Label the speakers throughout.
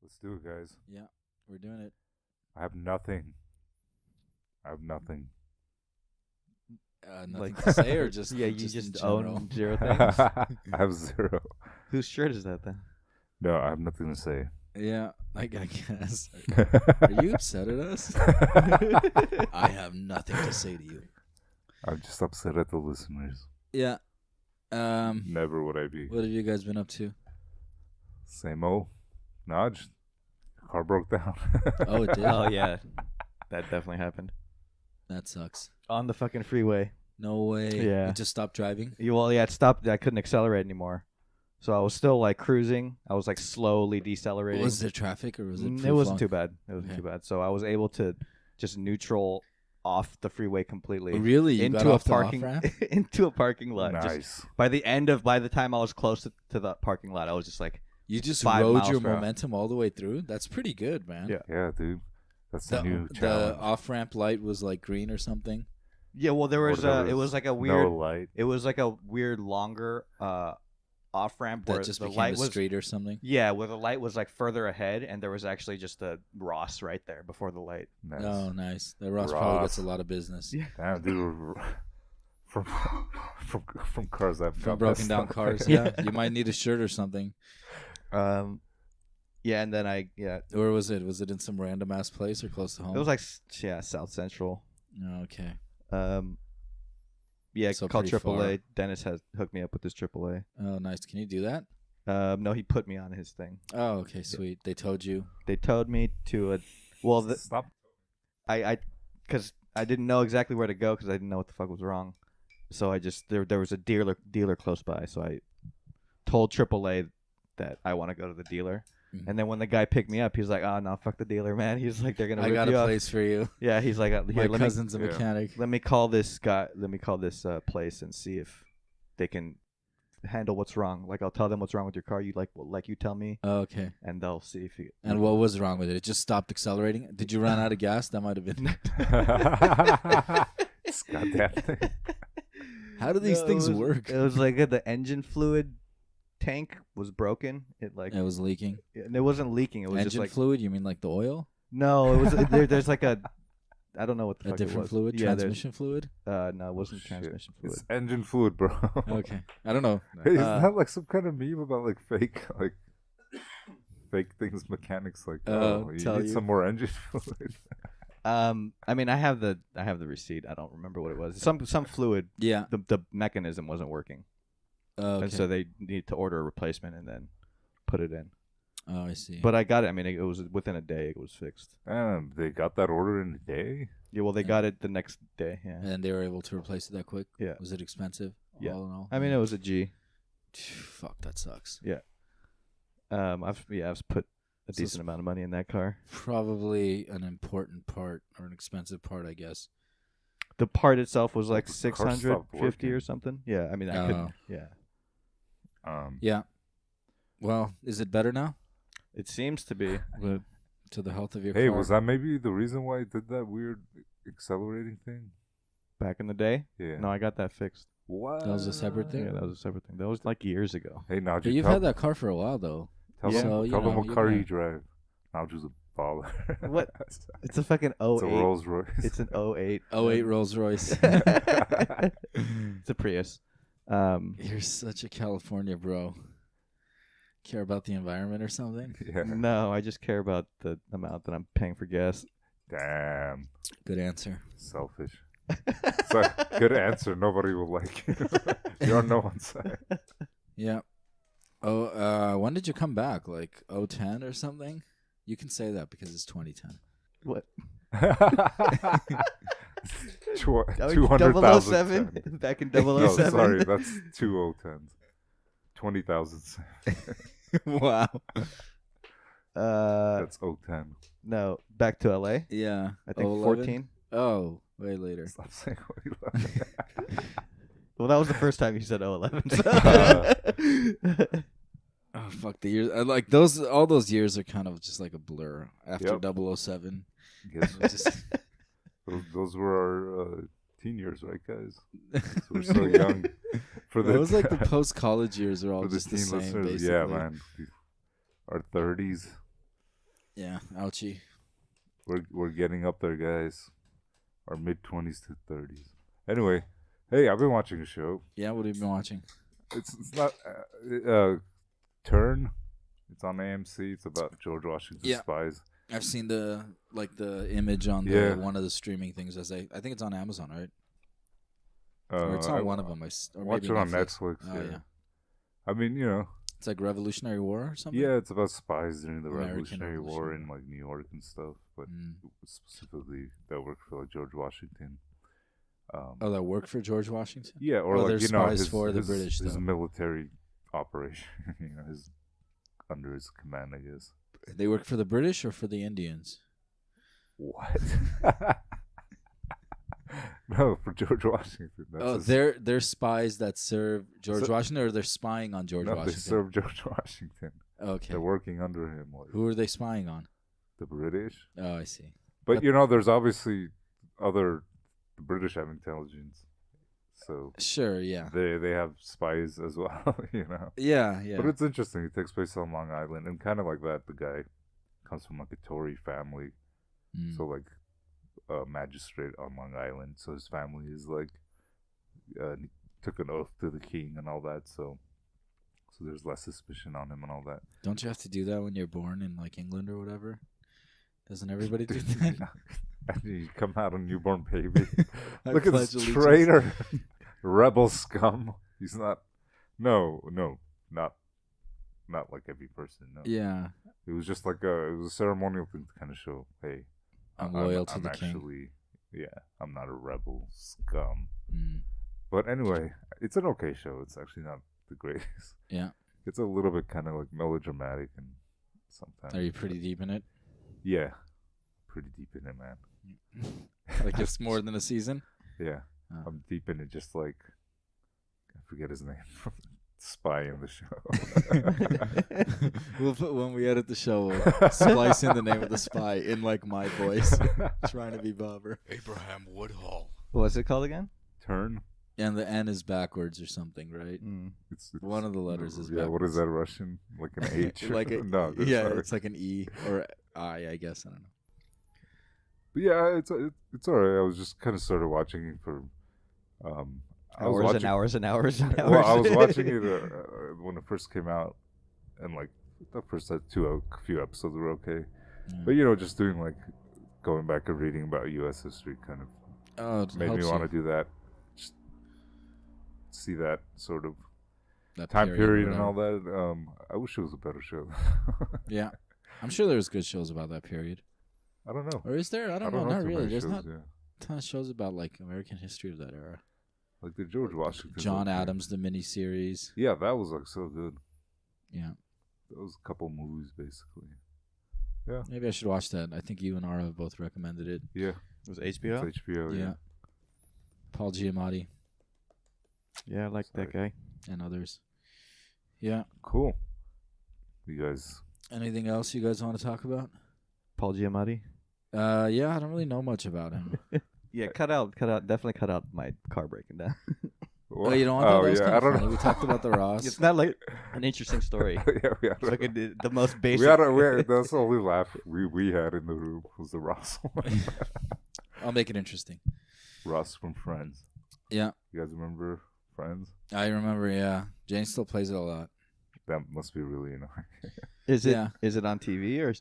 Speaker 1: Let's do it, guys.
Speaker 2: Yeah, we're doing it.
Speaker 1: I have nothing. I have nothing.
Speaker 2: Nothing
Speaker 3: Like-
Speaker 2: to say, or just
Speaker 3: Yeah, you
Speaker 2: in
Speaker 3: just
Speaker 2: general?
Speaker 3: own zero things.
Speaker 1: I have zero.
Speaker 3: Whose shirt is that then?
Speaker 1: No, I have nothing to say.
Speaker 2: Yeah, I guess. Are you upset at us? I have nothing to say to you.
Speaker 1: I'm just upset at the listeners.
Speaker 2: Yeah.
Speaker 1: Never would I be.
Speaker 2: What have you guys been up to?
Speaker 1: Same old. No, just car broke down.
Speaker 2: Oh, it did.
Speaker 3: Oh yeah, that definitely happened
Speaker 2: That sucks.
Speaker 3: on the fucking freeway.
Speaker 2: No way.
Speaker 3: Yeah.
Speaker 2: You just stopped driving.
Speaker 3: It stopped. I couldn't accelerate anymore, so I was still like cruising. I was like slowly decelerating.
Speaker 2: Was there traffic or was it?
Speaker 3: It wasn't
Speaker 2: free-flowing?
Speaker 3: too bad. It wasn't
Speaker 2: Okay.
Speaker 3: too bad. So I was able to just neutral off the freeway completely.
Speaker 2: Oh, really? You got
Speaker 3: into a
Speaker 2: off the
Speaker 3: parking
Speaker 2: off-ramp?
Speaker 3: into a parking lot. Just
Speaker 1: Nice.
Speaker 3: by the time I was close to the parking lot, I was just like,
Speaker 2: You just
Speaker 3: 5
Speaker 2: rode
Speaker 3: miles
Speaker 2: your
Speaker 3: per hour.
Speaker 2: momentum all the way through? That's pretty good, man.
Speaker 3: Yeah.
Speaker 1: Yeah, dude. That's the new
Speaker 2: The
Speaker 1: challenge.
Speaker 2: off-ramp light was like green or something?
Speaker 3: yeah. Well, there was
Speaker 1: Or
Speaker 3: it was like a
Speaker 1: no
Speaker 3: weird.
Speaker 1: light.
Speaker 3: It was like a weird longer off ramp where
Speaker 2: That just
Speaker 3: the
Speaker 2: became
Speaker 3: light
Speaker 2: a
Speaker 3: was
Speaker 2: street or something?
Speaker 3: yeah, where the light was like further ahead, and there was actually just a Ross right there before the light.
Speaker 1: Nice.
Speaker 2: Oh, nice. The Ross probably
Speaker 1: Ross.
Speaker 2: gets a lot of business.
Speaker 3: Yeah.
Speaker 1: Damn, dude. From cars I've
Speaker 2: From
Speaker 1: got
Speaker 2: broken
Speaker 1: messed
Speaker 2: down
Speaker 1: up.
Speaker 2: cars. Yeah. You might need a shirt or something.
Speaker 3: Yeah, and then
Speaker 2: Where was it? Was it in some random ass place or close to home?
Speaker 3: it was like South Central.
Speaker 2: Oh, okay.
Speaker 3: Yeah,
Speaker 2: So
Speaker 3: called
Speaker 2: pretty
Speaker 3: AAA.
Speaker 2: far.
Speaker 3: Dennis has hooked me up with this AAA.
Speaker 2: Oh, nice. Can you do that?
Speaker 3: No, he put me on his thing.
Speaker 2: Oh, okay, sweet. They told you.
Speaker 3: They towed me to a well.
Speaker 1: Stop.
Speaker 3: Because I didn't know exactly where to go because I didn't know what the fuck was wrong. So I just there was a dealer close by, so I told AAA that I want to go to the dealer.
Speaker 2: Mhm.
Speaker 3: And then when the guy picked me up, he's like, "Oh no, fuck the dealer, man." He's like, "They're gonna
Speaker 2: I
Speaker 3: rip
Speaker 2: got
Speaker 3: you
Speaker 2: a
Speaker 3: off."
Speaker 2: place for you.
Speaker 3: Yeah, he's like,
Speaker 2: My
Speaker 3: "Here,
Speaker 2: cousin's a
Speaker 1: yeah.
Speaker 2: mechanic.
Speaker 3: let me call this guy. Let me call this place and see if they can handle what's wrong. Like I'll tell them what's wrong with your car. You you tell me,
Speaker 2: Oh, okay.
Speaker 3: and they'll see if you."
Speaker 2: And what was wrong with it? It just stopped accelerating? Did you run out of gas? That might have been.
Speaker 1: This goddamn thing.
Speaker 2: How do these
Speaker 3: No,
Speaker 2: things
Speaker 3: it was,
Speaker 2: work?
Speaker 3: It was like the engine fluid tank was broken. It like
Speaker 2: It was leaking.
Speaker 3: and it wasn't leaking. It was
Speaker 2: Engine
Speaker 3: just like
Speaker 2: fluid? You mean like the oil?
Speaker 3: no. It was there's like a I don't know what the
Speaker 2: A
Speaker 3: fuck it
Speaker 2: different
Speaker 3: was.
Speaker 2: fluid?
Speaker 3: Yeah, there's-
Speaker 2: Transmission fluid?
Speaker 3: No, it wasn't
Speaker 1: Shit.
Speaker 3: transmission fluid.
Speaker 1: It's engine fluid, bro.
Speaker 2: Okay. I don't know.
Speaker 1: Hey, isn't
Speaker 3: Uh,
Speaker 1: that like some kind of meme about like fake things mechanics like you
Speaker 2: tell
Speaker 1: need
Speaker 2: you.
Speaker 1: some more engine fluid.
Speaker 3: I mean, I have the receipt. I don't remember what it was. Some fluid.
Speaker 2: Yeah.
Speaker 3: The mechanism wasn't working,
Speaker 2: Okay.
Speaker 3: and so they need to order a replacement and then put it in.
Speaker 2: Oh, I see.
Speaker 3: But I got it. I mean, it was within a day. It was fixed.
Speaker 1: Damn, they got that order in a day.
Speaker 3: Yeah, well, they got it the next day. Yeah.
Speaker 2: And they were able to replace it that quick?
Speaker 3: Yeah.
Speaker 2: Was it expensive?
Speaker 3: Yeah.
Speaker 2: All in all?
Speaker 3: I mean, it was a G.
Speaker 2: Fuck, that sucks.
Speaker 3: I've put a
Speaker 2: So
Speaker 3: decent amount of money in that car.
Speaker 2: Probably an important part or an expensive part, I guess.
Speaker 3: The part itself was like
Speaker 1: The car
Speaker 3: 650
Speaker 1: stopped
Speaker 3: or
Speaker 1: working.
Speaker 3: something. Yeah, I mean, I
Speaker 2: Oh.
Speaker 3: couldn't. Yeah,
Speaker 2: Yeah. Well, is it better now?
Speaker 3: it seems to be. But
Speaker 2: To the health of your
Speaker 1: Hey,
Speaker 2: car?
Speaker 1: was that maybe the reason why it did that weird accelerating thing?
Speaker 3: back in the day,
Speaker 1: Yeah.
Speaker 3: no, I got that fixed.
Speaker 1: What?
Speaker 2: That was a separate thing?
Speaker 3: Yeah, that was a separate thing. That was like years ago.
Speaker 1: Hey, now
Speaker 2: But you've had that car for a while, though.
Speaker 1: Tell
Speaker 3: Yeah.
Speaker 1: them,
Speaker 2: So, you
Speaker 1: tell them
Speaker 2: know,
Speaker 1: what
Speaker 2: you're
Speaker 1: car
Speaker 2: gonna-
Speaker 1: you drive. Nauju's a baller.
Speaker 3: What? It's a fucking 08.
Speaker 1: It's a Rolls Royce.
Speaker 3: It's an 08.
Speaker 2: 08 Rolls Royce.
Speaker 3: It's a Prius.
Speaker 2: You're such a California bro. Care about the environment or something?
Speaker 1: Yeah.
Speaker 3: No, I just care about the amount that I'm paying for gas.
Speaker 1: Damn.
Speaker 2: Good answer.
Speaker 1: Selfish. So, good answer. Nobody will like you. You're on no one's side.
Speaker 2: Yeah. Oh, when did you come back? Like 010 or something? You can say that because it's 2010.
Speaker 3: What?
Speaker 1: 200,000.
Speaker 3: 007? Back in
Speaker 1: No,
Speaker 3: 007?
Speaker 1: sorry, that's 2010s. 20,000.
Speaker 2: Wow.
Speaker 3: Uh,
Speaker 1: That's 010.
Speaker 3: no, back to LA.
Speaker 2: Yeah.
Speaker 3: I think
Speaker 2: 011?
Speaker 3: 14.
Speaker 2: Oh, way later.
Speaker 1: Stop saying 11.
Speaker 3: Well, that was the first time you said 011. So.
Speaker 2: Oh, fuck the years. Like those, all those years are kind of just like a blur after
Speaker 1: Yep.
Speaker 2: 007.
Speaker 1: Guess
Speaker 2: Just-
Speaker 1: those were our teen years, right, guys? So we're so young. For
Speaker 2: It was like the post-college years are all
Speaker 1: for the
Speaker 2: just the
Speaker 1: teen
Speaker 2: same,
Speaker 1: listeners,
Speaker 2: basically.
Speaker 1: yeah, man. Our 30s.
Speaker 2: Yeah, ouchie.
Speaker 1: We're getting up there, guys. Our mid-20s to 30s. Anyway, hey, I've been watching a show.
Speaker 2: Yeah, what have you been watching?
Speaker 1: It's not Turn. It's on AMC. It's about George Washington's spies.
Speaker 2: I've seen the image on
Speaker 1: Yeah.
Speaker 2: one of the streaming things. I think it's on Amazon, right?
Speaker 1: Uh,
Speaker 2: Or it's on
Speaker 1: I
Speaker 2: one of them. Or
Speaker 1: watch
Speaker 2: maybe
Speaker 1: it on
Speaker 2: Netflix.
Speaker 1: Netflix.
Speaker 2: Oh,
Speaker 1: yeah.
Speaker 2: yeah.
Speaker 1: I mean,
Speaker 2: It's like Revolutionary War or something?
Speaker 1: yeah, it's about spies during the
Speaker 2: American
Speaker 1: Revolutionary War in
Speaker 2: Revolutionary.
Speaker 1: like New York and stuff, but
Speaker 2: Mm.
Speaker 1: specifically that worked for like George Washington.
Speaker 2: Oh, that worked for George Washington?
Speaker 1: Yeah, or
Speaker 2: Oh,
Speaker 1: like
Speaker 2: they're
Speaker 1: you know
Speaker 2: spies
Speaker 1: his,
Speaker 2: for the
Speaker 1: his,
Speaker 2: British,
Speaker 1: his
Speaker 2: though.
Speaker 1: military operation, his under his command, I guess.
Speaker 2: They work for the British or for the Indians?
Speaker 1: What? No, for George Washington. That's
Speaker 2: they're spies that serve George
Speaker 1: So-
Speaker 2: Washington, or they're spying on George
Speaker 1: no,
Speaker 2: Washington?
Speaker 1: they serve George Washington.
Speaker 2: Okay.
Speaker 1: They're working under him, like
Speaker 2: Who are they spying on?
Speaker 1: the British.
Speaker 2: Oh, I see.
Speaker 1: But you know, there's obviously the British have intelligence, so
Speaker 2: Sure, yeah.
Speaker 1: they have spies as well. You know.
Speaker 2: Yeah, yeah.
Speaker 1: But it's interesting. It takes place on Long Island, and kind of like that, the guy comes from like a Tory family,
Speaker 2: Mm.
Speaker 1: so like a magistrate on Long Island. So his family is like took an oath to the king and all that. So there's less suspicion on him and all that.
Speaker 2: Don't you have to do that when you're born in like England or whatever? Doesn't everybody do that?
Speaker 1: And you come out a newborn baby.
Speaker 2: I
Speaker 1: Look at this
Speaker 2: pledge allegiance.
Speaker 1: traitor, rebel scum. He's not. No, not like every person. No.
Speaker 2: Yeah,
Speaker 1: It was just like it was a ceremonial thing to kind of show, hey,
Speaker 2: I'm loyal to
Speaker 1: I'm
Speaker 2: the king.
Speaker 1: actually, yeah, I'm not a rebel scum.
Speaker 2: Mm.
Speaker 1: But anyway, it's an okay show. It's actually not the greatest.
Speaker 2: Yeah.
Speaker 1: It's a little bit kind of like melodramatic and sometimes.
Speaker 2: Are you pretty deep in it?
Speaker 1: Yeah, pretty deep in it, man.
Speaker 2: Like it's more than a season?
Speaker 1: Yeah,
Speaker 2: Oh.
Speaker 1: I'm deep in it. Just like I forget his name. Spy in the show.
Speaker 2: We'll put, when we edit the show, we'll splice in the name of the spy in like my voice, trying to be Bobber.
Speaker 4: Abraham Woodhull.
Speaker 3: What's it called again?
Speaker 1: Turn.
Speaker 2: And the N is backwards or something, right?
Speaker 1: It's
Speaker 2: One of the letters is
Speaker 1: yeah. What is that Russian? Like an H?
Speaker 2: like a,
Speaker 1: no.
Speaker 2: yeah,
Speaker 1: Sorry.
Speaker 2: it's like an E or I guess. I don't know.
Speaker 1: But yeah, it's alright. I was just kind of started watching it for. I was
Speaker 3: Hours
Speaker 1: watching,
Speaker 3: and hours and hours and hours.
Speaker 1: Well, I was watching it when it first came out, and like the first few episodes were okay.
Speaker 2: Yeah.
Speaker 1: But you know, just doing like going back and reading about U.S. history kind of
Speaker 2: Oh, it
Speaker 1: made me
Speaker 2: helps
Speaker 1: want to
Speaker 2: you.
Speaker 1: do that. Just see that sort of
Speaker 2: That
Speaker 1: time period and
Speaker 2: whatever.
Speaker 1: all that. I wish it was a better show.
Speaker 2: Yeah, I'm sure there's good shows about that period.
Speaker 1: I don't know.
Speaker 2: Or is there? I don't know.
Speaker 1: know
Speaker 2: Not
Speaker 1: too
Speaker 2: really.
Speaker 1: many
Speaker 2: There's
Speaker 1: shows,
Speaker 2: not
Speaker 1: yeah.
Speaker 2: a ton of shows about like American history of that era.
Speaker 1: Like the George Washington.
Speaker 2: John Adams, the miniseries.
Speaker 1: Yeah, that was like so good.
Speaker 2: Yeah,
Speaker 1: That was a couple movies basically.
Speaker 2: maybe I should watch that. I think you and Ara have both recommended it.
Speaker 1: Yeah,
Speaker 3: It was HBO?
Speaker 1: it's HBO.
Speaker 2: Yeah. Paul Giamatti
Speaker 3: Yeah, I like that guy.
Speaker 2: and others. Yeah.
Speaker 1: Cool. You guys.
Speaker 2: Anything else you guys want to talk about?
Speaker 3: Paul Giamatti?
Speaker 2: Yeah, I don't really know much about him.
Speaker 3: Yeah, definitely cut out my car breaking down.
Speaker 2: Oh, you don't want that?
Speaker 1: Oh
Speaker 2: That was
Speaker 1: yeah,
Speaker 2: kinda
Speaker 1: I don't
Speaker 2: funny.
Speaker 1: know.
Speaker 2: We talked about the Ross.
Speaker 3: It's not like an interesting story.
Speaker 1: Yeah, we had
Speaker 3: It's like the most basic.
Speaker 1: that's the only laugh we had in the room was the Ross one.
Speaker 2: I'll make it interesting.
Speaker 1: Ross from Friends.
Speaker 2: Yeah,
Speaker 1: You guys remember Friends?
Speaker 2: I remember. Yeah, Jane still plays it a lot.
Speaker 1: That must be really annoying.
Speaker 3: Is it?
Speaker 2: Yeah.
Speaker 3: Is it on TV or?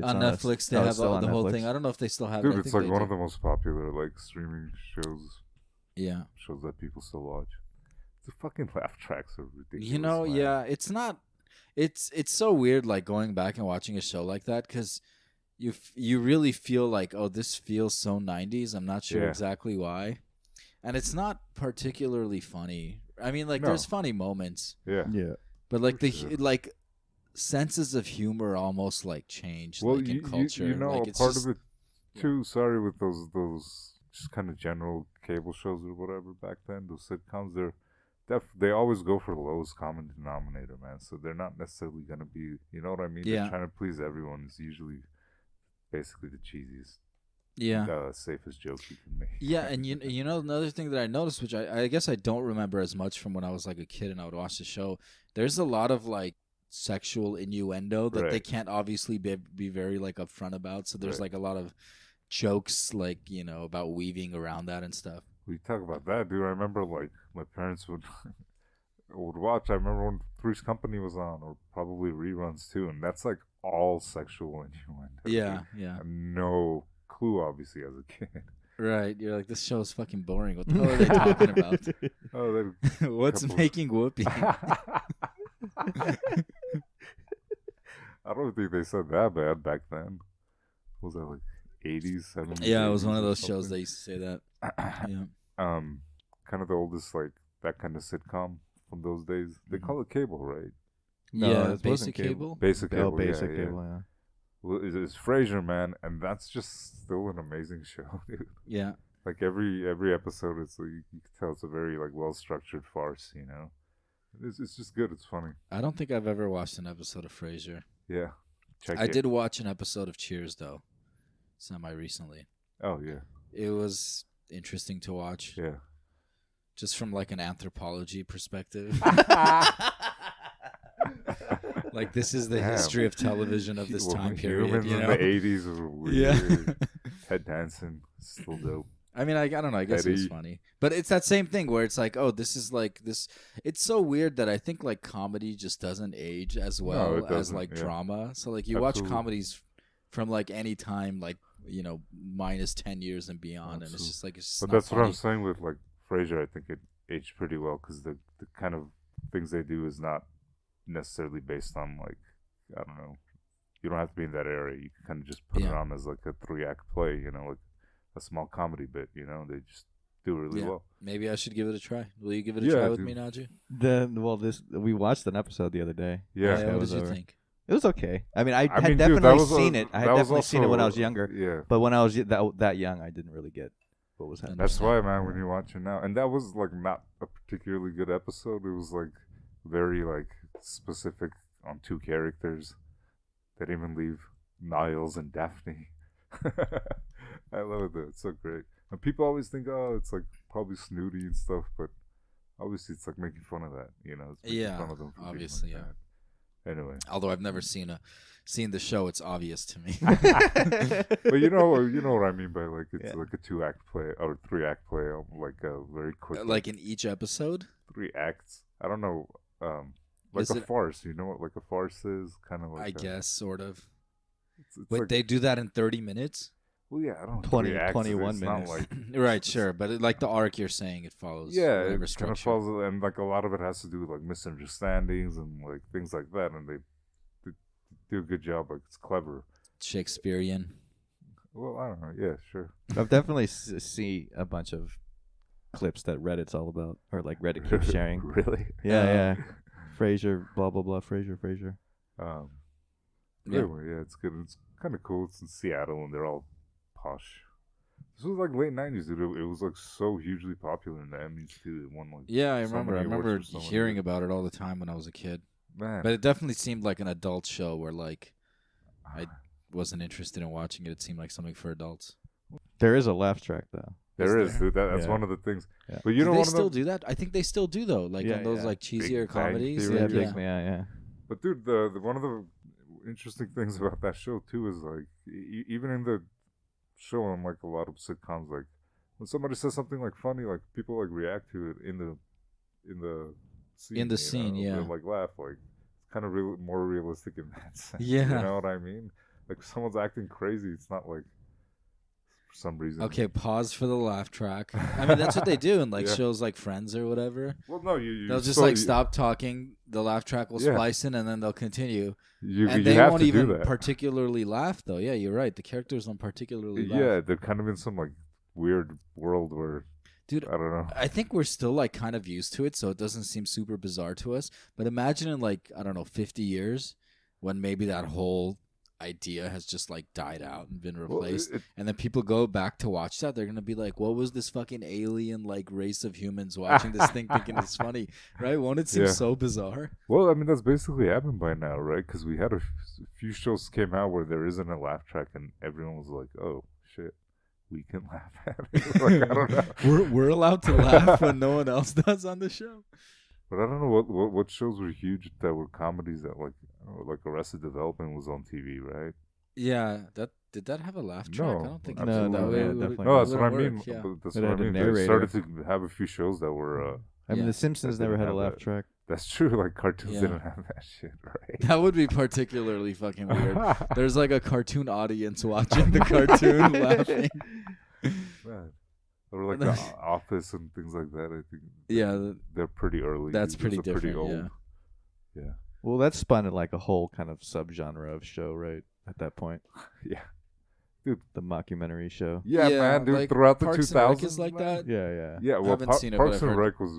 Speaker 2: On Netflix, they have
Speaker 3: still on
Speaker 2: the whole
Speaker 3: Netflix?
Speaker 2: thing. I don't know if they still have it.
Speaker 1: Dude,
Speaker 2: I
Speaker 1: it's
Speaker 2: think
Speaker 1: like
Speaker 2: they
Speaker 1: one
Speaker 2: do.
Speaker 1: of the most popular like streaming shows
Speaker 2: Yeah.
Speaker 1: that people still watch. The fucking laugh tracks are ridiculous.
Speaker 2: You know,
Speaker 1: man.
Speaker 2: yeah, it's not. It's so weird, like going back and watching a show like that, because you really feel like, oh, this feels so 90s. I'm not sure
Speaker 1: Yeah.
Speaker 2: exactly why, and it's not particularly funny. I mean, like
Speaker 1: No.
Speaker 2: there's funny moments,
Speaker 1: Yeah.
Speaker 3: Yeah.
Speaker 2: but like
Speaker 1: For
Speaker 2: the
Speaker 1: sure.
Speaker 2: like senses of humor almost like change,
Speaker 1: Well,
Speaker 2: like in culture.
Speaker 1: you know,
Speaker 2: like,
Speaker 1: a
Speaker 2: it's
Speaker 1: part
Speaker 2: just,
Speaker 1: of it too. Sorry, with those just kind of general cable shows or whatever back then, those sitcoms, they always go for the lowest common denominator, man. So they're not necessarily gonna be, you know what I mean?
Speaker 2: Yeah.
Speaker 1: They're trying to please everyone. It's usually basically the cheesiest,
Speaker 2: yeah.
Speaker 1: safest joke you can make.
Speaker 2: Yeah, and you know another thing that I noticed, which I guess I don't remember as much from when I was like a kid and I would watch the show. There's a lot of like sexual innuendo that they
Speaker 1: Right.
Speaker 2: can't obviously be very like upfront about. So there's
Speaker 1: Right.
Speaker 2: like a lot of jokes like about weaving around that and stuff.
Speaker 1: We talk about that, dude. I remember like my parents would would watch. I remember when Three's Company was on, or probably reruns too, and that's like all sexual innuendo.
Speaker 2: Yeah,
Speaker 1: dude.
Speaker 2: yeah.
Speaker 1: I have no clue, obviously, as a kid.
Speaker 2: Right. You're like, this show is fucking boring. What the hell are they talking about?
Speaker 1: Oh,
Speaker 2: What's
Speaker 1: couple-
Speaker 2: making whoopee?
Speaker 1: I don't think they said that bad back then. Was that like 80s, 70s?
Speaker 2: Yeah, it was one of
Speaker 1: 80s or
Speaker 2: those shows that
Speaker 1: something?
Speaker 2: used to say that. Yeah.
Speaker 1: Kind of the oldest, like that kind of sitcom from those days. They
Speaker 2: Mhm.
Speaker 1: call it cable, right?
Speaker 3: No,
Speaker 2: Yeah,
Speaker 3: this
Speaker 2: basic
Speaker 3: wasn't
Speaker 2: cable.
Speaker 1: Basic
Speaker 3: Oh,
Speaker 1: cable.
Speaker 3: basic
Speaker 1: yeah,
Speaker 3: cable.
Speaker 1: Yeah.
Speaker 3: Yeah.
Speaker 1: Well, it's Frasier, man, and that's just still an amazing show, dude.
Speaker 2: Yeah.
Speaker 1: Like every episode, it's like, you can tell it's a very like well structured farce. It's just good. It's funny.
Speaker 2: I don't think I've ever watched an episode of Frasier.
Speaker 1: Yeah, check
Speaker 2: I
Speaker 1: it.
Speaker 2: did watch an episode of Cheers though, semi recently.
Speaker 1: Oh yeah,
Speaker 2: It was interesting to watch,
Speaker 1: yeah.
Speaker 2: just from like an anthropology perspective. Like this is the
Speaker 1: Damn.
Speaker 2: history of television of this
Speaker 1: Well,
Speaker 2: time period.
Speaker 1: Humans
Speaker 2: You
Speaker 1: in
Speaker 2: know?
Speaker 1: the '80s were weird.
Speaker 2: Yeah.
Speaker 1: Ted Danson, still dope.
Speaker 2: I mean, I don't know. I guess it was
Speaker 1: Eddie.
Speaker 2: funny, but it's that same thing where it's like, oh, this is like this. It's so weird that I think like comedy just doesn't age as well
Speaker 1: it
Speaker 2: as
Speaker 1: doesn't,
Speaker 2: like
Speaker 1: yeah.
Speaker 2: drama. So like you watch
Speaker 1: Absolutely.
Speaker 2: comedies from like any time, like minus 10 years and beyond, and it's just like it's just
Speaker 1: But
Speaker 2: not
Speaker 1: that's what I'm
Speaker 2: funny.
Speaker 1: saying with like Frasier. I think it aged pretty well because the kind of things they do is not necessarily based on like, I don't know. You don't have to be in that area. You can kind of just put it
Speaker 2: Yeah.
Speaker 1: on as like a 3-act play. Like a small comedy bit. They just do really
Speaker 2: Yeah.
Speaker 1: well.
Speaker 2: Maybe I should give it a try. Will you give it a
Speaker 1: Yeah,
Speaker 2: try with
Speaker 1: dude.
Speaker 2: me, Najee?
Speaker 3: We watched an episode the other day.
Speaker 1: Yeah.
Speaker 2: What
Speaker 3: it
Speaker 2: did
Speaker 3: was
Speaker 2: you
Speaker 3: over.
Speaker 2: think?
Speaker 3: It was okay. I mean, I had
Speaker 1: dude,
Speaker 3: definitely
Speaker 1: that was
Speaker 3: seen it. I had
Speaker 1: that was
Speaker 3: definitely seen it when I was
Speaker 1: also-
Speaker 3: younger.
Speaker 1: Yeah.
Speaker 3: But when I was that young, I didn't really get what was happening.
Speaker 1: That's why, man, when you watch it now, and that was like not a particularly good episode. It was like very like specific on 2 characters. They didn't even leave Niles and Daphne. I love it. It's so great. And people always think, oh, it's like probably snooty and stuff, but obviously it's like making fun of that. It's making
Speaker 2: Yeah,
Speaker 1: fun of them for being
Speaker 2: obviously,
Speaker 1: like
Speaker 2: yeah.
Speaker 1: that. Anyway,
Speaker 2: Although I've never seen the show, it's obvious to me.
Speaker 1: but you know what I mean by like it's
Speaker 3: Yeah.
Speaker 1: like a 2-act play or 3-act play, like a very quick
Speaker 2: Like in each episode.
Speaker 1: 3 acts. I don't know, like
Speaker 2: Is
Speaker 1: a
Speaker 2: it-
Speaker 1: farce. You know what like a farce is? Kind of like
Speaker 2: I guess, sort of.
Speaker 1: It's
Speaker 2: Wait,
Speaker 1: like,
Speaker 2: they do that in 30 minutes?
Speaker 1: well, yeah, I don't know.
Speaker 3: 20
Speaker 1: 3 acts,
Speaker 3: 21
Speaker 1: it's
Speaker 3: minutes.
Speaker 1: Not like,
Speaker 2: Right, sure. But like the arc you're saying, it follows
Speaker 1: yeah,
Speaker 2: whatever
Speaker 1: it kind of
Speaker 2: structure.
Speaker 1: falls, and like a lot of it has to do with like misunderstandings and like things like that, and they do a good job. Like it's clever.
Speaker 2: Shakespearean.
Speaker 1: Well, I don't know. Yeah, sure.
Speaker 3: I've definitely see a bunch of clips that Reddit's all about, or like Reddit keeps sharing.
Speaker 1: Really?
Speaker 3: Yeah. Frasier, blah blah blah. Frasier.
Speaker 1: Um,
Speaker 2: Yeah.
Speaker 1: Anyway, yeah, it's good. It's kind of cool. It's in Seattle, and they're all posh. This was like late '90s, dude. It was like so hugely popular in the Emmys too. It won like
Speaker 2: Yeah, I
Speaker 1: so
Speaker 2: remember. I
Speaker 1: many awards
Speaker 2: remember
Speaker 1: for so many
Speaker 2: hearing
Speaker 1: years.
Speaker 2: about it all the time when I was a kid.
Speaker 1: Man,
Speaker 2: But it definitely seemed like an adult show where like I wasn't interested in watching it. It seemed like something for adults.
Speaker 3: There is a laugh track though.
Speaker 1: there
Speaker 2: is
Speaker 1: is, dude. That's
Speaker 3: Yeah.
Speaker 1: one of the things.
Speaker 3: Yeah.
Speaker 1: But you
Speaker 2: do
Speaker 1: know,
Speaker 2: they
Speaker 1: one of
Speaker 2: still
Speaker 1: the,
Speaker 2: do that? I think they still do though. Like
Speaker 3: Yeah,
Speaker 2: on those
Speaker 3: yeah.
Speaker 2: like cheesier
Speaker 1: Big Bang
Speaker 2: comedies.
Speaker 1: Theory,
Speaker 3: Yeah,
Speaker 1: Yeah.
Speaker 3: yeah.
Speaker 1: But dude, the one of the interesting things about that show too is like even in the show and like a lot of sitcoms, like when somebody says something like funny, like people like react to it in the scene.
Speaker 2: In the scene, yeah.
Speaker 1: They like laugh, like it's kind of more realistic in that sense.
Speaker 2: Yeah.
Speaker 1: You know what I mean? Like if someone's acting crazy, it's not like for some reason.
Speaker 2: Okay, pause for the laugh track. I mean, that's what they do in like
Speaker 1: Yeah.
Speaker 2: shows like Friends or whatever.
Speaker 1: Well, no, you
Speaker 2: They'll just
Speaker 1: so
Speaker 2: like
Speaker 1: you-
Speaker 2: stop talking. The laugh track will
Speaker 1: Yeah.
Speaker 2: splice in, and then they'll continue.
Speaker 1: You,
Speaker 2: And
Speaker 1: you
Speaker 2: they
Speaker 1: have
Speaker 2: won't
Speaker 1: to
Speaker 2: even
Speaker 1: do that.
Speaker 2: particularly laugh, though. Yeah, you're right. The characters don't particularly laugh.
Speaker 1: Yeah, they're kind of in some like weird world where
Speaker 2: Dude,
Speaker 1: I don't know.
Speaker 2: I think we're still like kind of used to it, so it doesn't seem super bizarre to us. But imagine in like, I don't know, 50 years when maybe that whole idea has just like died out and been
Speaker 1: Well,
Speaker 2: replaced. And then people go back to watch that. They're going to be like, what was this fucking alien like race of humans watching this thing thinking it's funny? Right? Won't it seem
Speaker 1: Yeah.
Speaker 2: so bizarre?
Speaker 1: Well, I mean, that's basically happened by now, right? Because we had a few shows came out where there isn't a laugh track, and everyone was like, "Oh shit, we can laugh at it." Like, I don't know.
Speaker 2: We're allowed to laugh when no one else does on the show.
Speaker 1: But I don't know what shows were huge that were comedies that like I don't know, like Arrested Development was on TV, right?
Speaker 2: Yeah, did that have a laugh track? I
Speaker 1: No,
Speaker 2: don't think
Speaker 3: No,
Speaker 2: so.
Speaker 3: that
Speaker 2: That
Speaker 3: would-
Speaker 2: way
Speaker 3: yeah,
Speaker 2: it would-
Speaker 3: definitely
Speaker 1: No,
Speaker 2: it
Speaker 1: that's what I
Speaker 2: wouldn't
Speaker 1: mean.
Speaker 2: work, Yeah.
Speaker 1: But that's
Speaker 3: It
Speaker 1: what I
Speaker 3: had a
Speaker 1: mean. They
Speaker 3: narrator.
Speaker 1: started to have a few shows that were.
Speaker 3: I mean,
Speaker 2: Yeah.
Speaker 3: The Simpsons
Speaker 1: That
Speaker 3: never had a
Speaker 1: didn't have
Speaker 3: laugh
Speaker 1: that.
Speaker 3: track.
Speaker 1: That's true. Like cartoons
Speaker 2: Yeah.
Speaker 1: didn't have that shit, right?
Speaker 2: That would be particularly fucking weird. There's like a cartoon audience watching the cartoon laughing.
Speaker 1: Man. Or like The Office and things like that. I think.
Speaker 2: Yeah,
Speaker 1: they're pretty early.
Speaker 2: that's
Speaker 1: Those
Speaker 2: pretty
Speaker 1: are
Speaker 2: different.
Speaker 1: old.
Speaker 2: Yeah.
Speaker 1: Yeah.
Speaker 3: Well, that spun like a whole kind of subgenre of show, right? At that point,
Speaker 1: Yeah.
Speaker 3: the mockumentary show.
Speaker 1: Yeah,
Speaker 2: Yeah,
Speaker 1: man, dude.
Speaker 2: like
Speaker 1: Throughout the
Speaker 2: Parks and Rec
Speaker 1: 2000s,
Speaker 2: is like
Speaker 1: man.
Speaker 2: that.
Speaker 3: Yeah, yeah.
Speaker 1: Yeah, well,
Speaker 2: haven't seen it, but
Speaker 1: Parks
Speaker 2: I've
Speaker 1: and
Speaker 2: heard-
Speaker 1: Rec was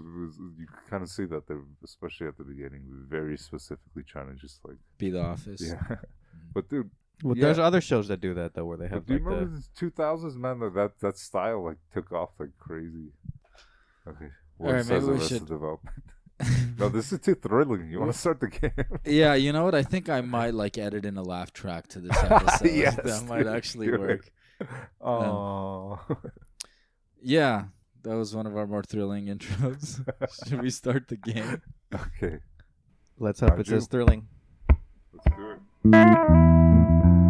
Speaker 1: you could kind of see that they're especially at the beginning very specifically trying to just like
Speaker 2: Be The Office.
Speaker 1: yeah. But dude,
Speaker 3: Well,
Speaker 1: Yeah.
Speaker 3: there's other shows that do that though, where they
Speaker 1: but
Speaker 3: have
Speaker 1: do you
Speaker 3: like
Speaker 1: remember the 2000s, man? That style like took off like crazy. Okay,
Speaker 2: All right, maybe we
Speaker 1: Arrested
Speaker 2: should-
Speaker 1: Development. No, this is too thrilling. You want to start the game?
Speaker 2: Yeah, you know what? I think I might like edit in a laugh track to this episode.
Speaker 1: Yes,
Speaker 2: that might
Speaker 1: dude,
Speaker 2: actually
Speaker 1: do it.
Speaker 2: work.
Speaker 1: Oh,
Speaker 2: Yeah, that was one of our more thrilling intros. Should we start the game?
Speaker 1: okay.
Speaker 3: Let's hope
Speaker 1: How'd
Speaker 3: it says
Speaker 1: you-
Speaker 3: thrilling.
Speaker 1: Let's do it.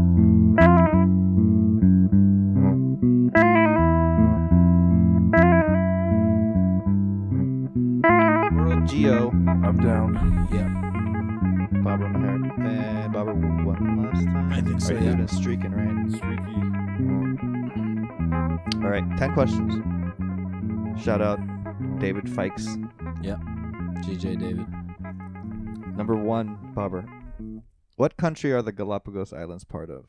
Speaker 3: World Geo,
Speaker 1: I'm down.
Speaker 2: Yeah,
Speaker 3: Bobber and Mher, and Bobber won last time.
Speaker 2: I think so.
Speaker 3: He's
Speaker 2: Yeah.
Speaker 3: been streaking, right?
Speaker 1: Streaky.
Speaker 3: All right, 10 questions. Shout out David Fikes.
Speaker 2: GJ David.
Speaker 3: Number 1, Bobber. What country are the Galapagos Islands part of?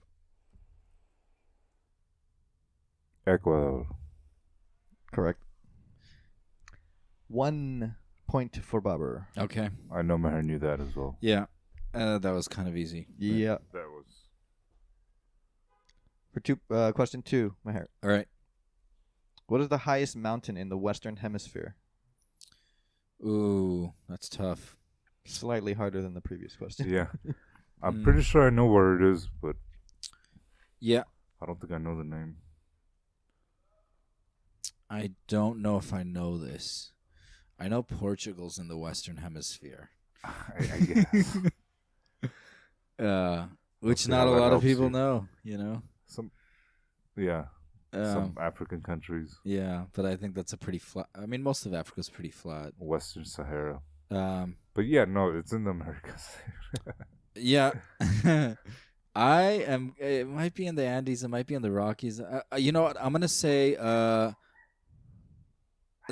Speaker 1: Ecuador.
Speaker 3: Correct. 1 point for Bobber.
Speaker 2: Okay.
Speaker 1: I know Meher knew that as well.
Speaker 2: Yeah, that was kind of easy.
Speaker 3: Yeah.
Speaker 1: That was.
Speaker 3: For question 2, Meher.
Speaker 2: All right.
Speaker 3: What is the highest mountain in the Western Hemisphere?
Speaker 2: Ooh, that's tough.
Speaker 3: Slightly harder than the previous question.
Speaker 1: Yeah. I'm
Speaker 2: Mm.
Speaker 1: pretty sure I know where it is, but
Speaker 2: Yeah,
Speaker 1: I don't think I know the name.
Speaker 2: I don't know if I know this. I know Portugal's in the Western Hemisphere.
Speaker 1: I guess.
Speaker 2: Which
Speaker 1: Okay,
Speaker 2: not a
Speaker 1: that
Speaker 2: lot of
Speaker 1: helps
Speaker 2: people
Speaker 1: you.
Speaker 2: know, you know?
Speaker 1: Yeah. Some
Speaker 2: Um,
Speaker 1: African countries.
Speaker 2: yeah, but I think that's a pretty flat. I mean, most of Africa's pretty flat.
Speaker 1: Western Sahara.
Speaker 2: But
Speaker 1: But yeah, no, it's in the Americas.
Speaker 2: yeah, I am. It might be in the Andes. It might be in the Rockies. You know what? I'm gonna say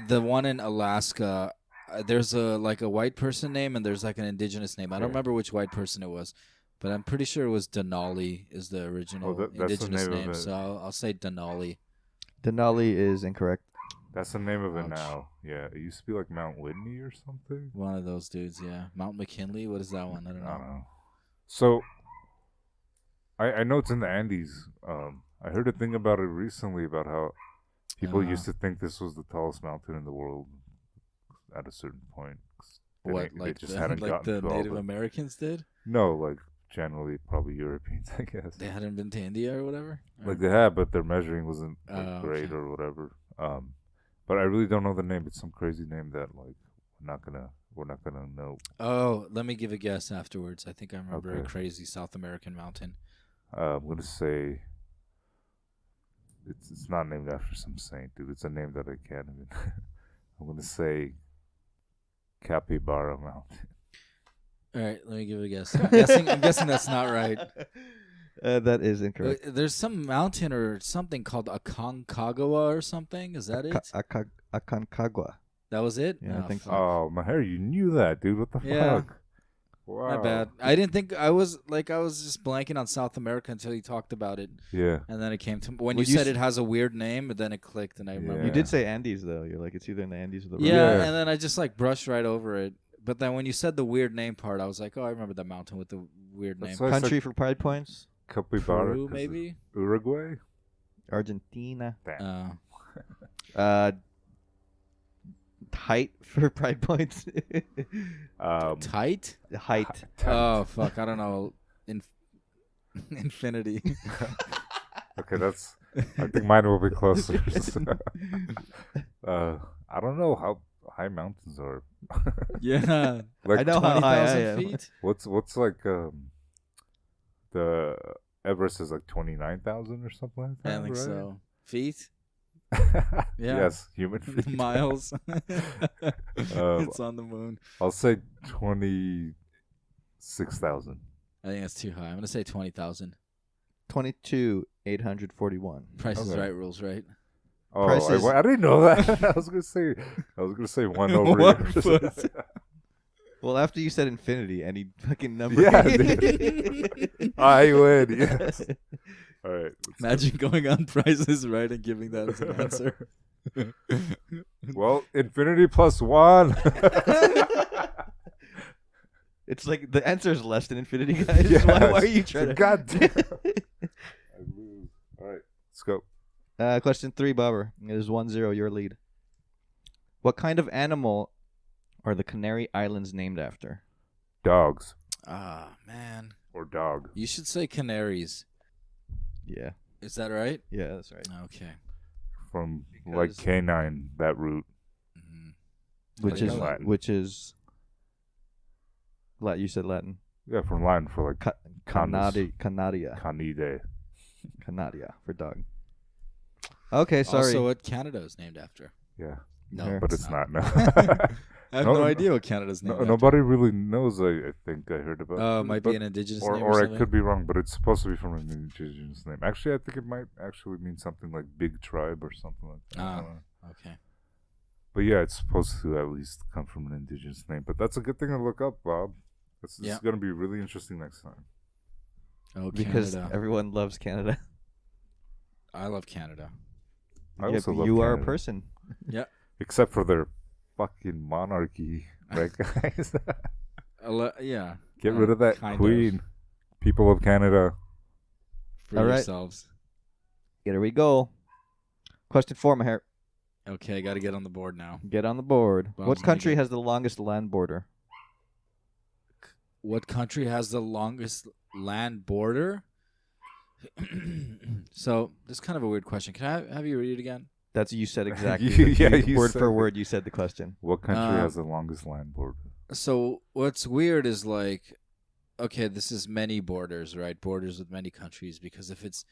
Speaker 2: the one in Alaska. There's a white person name and there's like an indigenous name. I don't
Speaker 1: Okay.
Speaker 2: remember which white person it was, but I'm pretty sure it was Denali is the original
Speaker 1: that's the
Speaker 2: indigenous
Speaker 1: name of
Speaker 2: name.
Speaker 1: it.
Speaker 2: So I'll say Denali.
Speaker 3: Denali is incorrect.
Speaker 1: That's the name of it
Speaker 2: Ouch.
Speaker 1: now. Yeah, it used to be like Mount Whitney or something.
Speaker 2: One of those dudes. Yeah, Mount McKinley. What is that one? I don't
Speaker 1: I
Speaker 2: know.
Speaker 1: don't know. So, I know it's in the Andes. I heard a thing about it recently about how people used to think this was the tallest mountain in the world at a certain point.
Speaker 2: What
Speaker 1: They
Speaker 2: like
Speaker 1: just
Speaker 2: the,
Speaker 1: hadn't
Speaker 2: like
Speaker 1: gotten
Speaker 2: the
Speaker 1: to all
Speaker 2: Native
Speaker 1: the-
Speaker 2: Americans did?
Speaker 1: No, like generally probably Europeans, I guess.
Speaker 2: They hadn't been to India or whatever.
Speaker 1: Like they had, but their measuring wasn't like,
Speaker 2: Oh,
Speaker 1: great
Speaker 2: okay.
Speaker 1: or whatever. But I really don't know the name. It's some crazy name that like we're not gonna know.
Speaker 2: Oh, let me give a guess afterwards. I think I remember a
Speaker 1: Okay.
Speaker 2: crazy South American mountain.
Speaker 1: I'm gonna say it's not named after some saint, dude. It's a name that I can't even. I'm gonna say Capybara Mountain.
Speaker 2: All right, let me give it a guess. I'm guessing that's not right.
Speaker 3: That is incorrect.
Speaker 2: There's some mountain or something called Aconcagua or something. Is that it?
Speaker 3: Aconcagua.
Speaker 2: That was it?
Speaker 3: Yeah, I think so.
Speaker 2: fuck.
Speaker 1: Oh, my hair! You knew that, dude. What the
Speaker 2: Yeah.
Speaker 1: fuck? Wow.
Speaker 2: My bad. I didn't think I was just blanking on South America until you talked about it,
Speaker 1: Yeah.
Speaker 2: and then it came to when
Speaker 3: Well,
Speaker 2: you
Speaker 3: you
Speaker 2: said
Speaker 3: s-
Speaker 2: it has a weird name, but then it clicked, and I remember.
Speaker 3: You
Speaker 1: Yeah.
Speaker 3: did say Andes though. You're like it's either in the Andes or the
Speaker 2: Yeah,
Speaker 1: Yeah.
Speaker 2: and then I just brushed right over it. But then when you said the weird name part, I was like, oh, I remember the mountain with the weird name.
Speaker 1: That's why I said
Speaker 3: country for pride points.
Speaker 1: Capybara.
Speaker 2: Peru,
Speaker 1: 'cause
Speaker 2: maybe.
Speaker 1: it's Uruguay.
Speaker 3: Argentina.
Speaker 1: Damn.
Speaker 3: Height for pride points.
Speaker 2: Tight?
Speaker 3: Height.
Speaker 2: Oh fuck, I don't know. Infinity.
Speaker 1: Okay, I think mine will be closer. I don't know high mountains are.
Speaker 2: Yeah.
Speaker 1: Like
Speaker 3: I know how high I
Speaker 2: 20,000
Speaker 3: am.
Speaker 2: feet?
Speaker 1: What's like the Everest is like 29,000 or something like that.
Speaker 2: I think
Speaker 1: right?
Speaker 2: so. Feet? Yeah.
Speaker 1: Yes, human feet.
Speaker 2: Miles. It's on the moon.
Speaker 1: I'll say 26,000.
Speaker 2: I think that's too high. I'm gonna say 20,000.
Speaker 3: 22,841.
Speaker 2: Price is
Speaker 1: Okay.
Speaker 2: Right rules, right?
Speaker 1: Oh,
Speaker 3: Prices-
Speaker 1: I didn't know that. I was gonna say one over
Speaker 2: 1
Speaker 1: here.
Speaker 2: foot.
Speaker 3: Well, after you said infinity, any fucking number.
Speaker 1: Yeah, dude. I win. Yes. All right. let's go.
Speaker 2: Imagine going on Price is Right and giving that as an answer.
Speaker 1: Well, infinity plus 1.
Speaker 3: It's like the answer is less than infinity, guys.
Speaker 1: Yes.
Speaker 3: Why are you trying to?
Speaker 1: God damn. I lose. All right, let's go.
Speaker 3: Question 3, Bobber. It is 1-0, your lead. What kind of animal are the Canary Islands named after?
Speaker 1: Dogs
Speaker 2: Ah, man.
Speaker 1: or dog.
Speaker 2: You should say canaries.
Speaker 3: Yeah.
Speaker 2: Is that right?
Speaker 3: Yeah, that's right.
Speaker 2: Okay.
Speaker 1: From like
Speaker 3: Because-
Speaker 1: canine, that root.
Speaker 2: Mhm.
Speaker 3: Which
Speaker 2: didn't
Speaker 3: is
Speaker 2: know
Speaker 1: that.
Speaker 3: which is you said Latin.
Speaker 1: Yeah, from Latin for like
Speaker 3: Canadia
Speaker 1: canide.
Speaker 3: Canadia for dog. Okay, sorry.
Speaker 2: Also, what Canada is named after.
Speaker 1: Yeah,
Speaker 2: No,
Speaker 3: Mher.
Speaker 1: but it's not. No.
Speaker 2: I have
Speaker 1: No,
Speaker 2: no,
Speaker 1: no.
Speaker 2: idea what Canada's named after.
Speaker 1: Nobody really knows. I think I heard about.
Speaker 2: Oh, it might be
Speaker 1: but-
Speaker 2: an indigenous
Speaker 1: or
Speaker 2: name
Speaker 1: or I
Speaker 2: something.
Speaker 1: could be wrong, but it's supposed to be from an indigenous name. Actually, I think it might actually mean something like big tribe or something like that. I
Speaker 2: Ah.
Speaker 1: don't know.
Speaker 2: Okay.
Speaker 1: But yeah, it's supposed to at least come from an indigenous name. But that's a good thing to look up, Bob. This
Speaker 2: Yeah.
Speaker 1: is going to be really interesting next time.
Speaker 2: Oh,
Speaker 3: because
Speaker 2: Canada.
Speaker 3: everyone loves Canada.
Speaker 2: I love Canada.
Speaker 1: I
Speaker 3: Yeah,
Speaker 1: also
Speaker 3: but
Speaker 1: love
Speaker 3: you are a
Speaker 1: Canada.
Speaker 3: person.
Speaker 1: Except for their fucking monarchy, right, guys?
Speaker 2: Yeah.
Speaker 1: Get rid of that
Speaker 2: kind
Speaker 1: queen. People of Canada.
Speaker 2: For
Speaker 3: All right.
Speaker 2: yourselves.
Speaker 3: Here we go. Question 4, Mher.
Speaker 2: Okay, got to get on the board now.
Speaker 3: Get on the board.
Speaker 2: Bob's
Speaker 3: What
Speaker 2: gonna
Speaker 3: country
Speaker 2: get-
Speaker 3: has the longest land border?
Speaker 2: What country has the longest land border? So, this is kind of a weird question. Can I have you read it again?
Speaker 3: That's you said exactly.
Speaker 1: Yeah, you
Speaker 3: word
Speaker 1: said
Speaker 3: for
Speaker 1: it.
Speaker 3: word, you said the question.
Speaker 1: What country
Speaker 2: Um,
Speaker 1: has the longest land border?
Speaker 2: So, what's weird is like, okay, this is many borders, right? Borders with many countries. Because if it's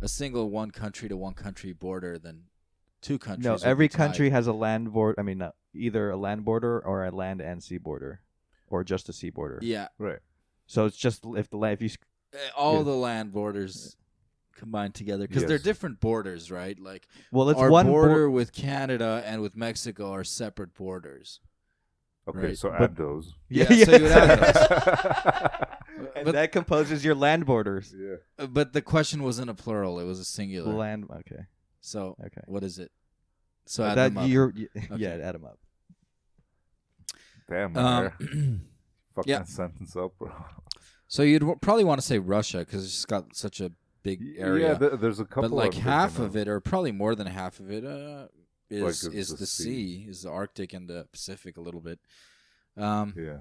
Speaker 2: a single one country to one country border, then two countries.
Speaker 3: No,
Speaker 2: would
Speaker 3: every
Speaker 2: be tied.
Speaker 3: country has a land border. I mean, no, either a land border or a land and sea border, or just a sea border.
Speaker 2: Yeah,
Speaker 1: Right.
Speaker 3: So it's just if the land, if you
Speaker 2: all
Speaker 3: Yeah.
Speaker 2: the land borders combined together because they're
Speaker 1: Yes.
Speaker 2: different borders, right? Like
Speaker 3: well, it's
Speaker 2: our
Speaker 3: one
Speaker 2: border with Canada and with Mexico are separate borders.
Speaker 1: Okay,
Speaker 2: Right.
Speaker 1: so
Speaker 3: But-
Speaker 1: add those.
Speaker 2: Yeah, so you would add
Speaker 3: and
Speaker 2: But-
Speaker 3: that composes your land borders.
Speaker 1: Yeah.
Speaker 2: But the question wasn't a plural; it was a singular.
Speaker 3: Land. Okay.
Speaker 2: So
Speaker 3: Okay.
Speaker 2: what is it? So add
Speaker 3: that
Speaker 2: them up.
Speaker 3: you're
Speaker 2: Okay.
Speaker 3: yeah, add them up.
Speaker 1: Damn, man. Fuck
Speaker 2: yeah.
Speaker 1: that sentence up, bro.
Speaker 2: So you'd probably want to say Russia because it's got such a big area.
Speaker 1: Yeah, there's a couple.
Speaker 2: but like
Speaker 1: I'm
Speaker 2: half
Speaker 1: thinking
Speaker 2: of it, or probably more than half of it, is
Speaker 1: Like, it's
Speaker 2: is
Speaker 1: the
Speaker 2: the
Speaker 1: sea.
Speaker 2: sea, is the Arctic and the Pacific a little bit. Yeah.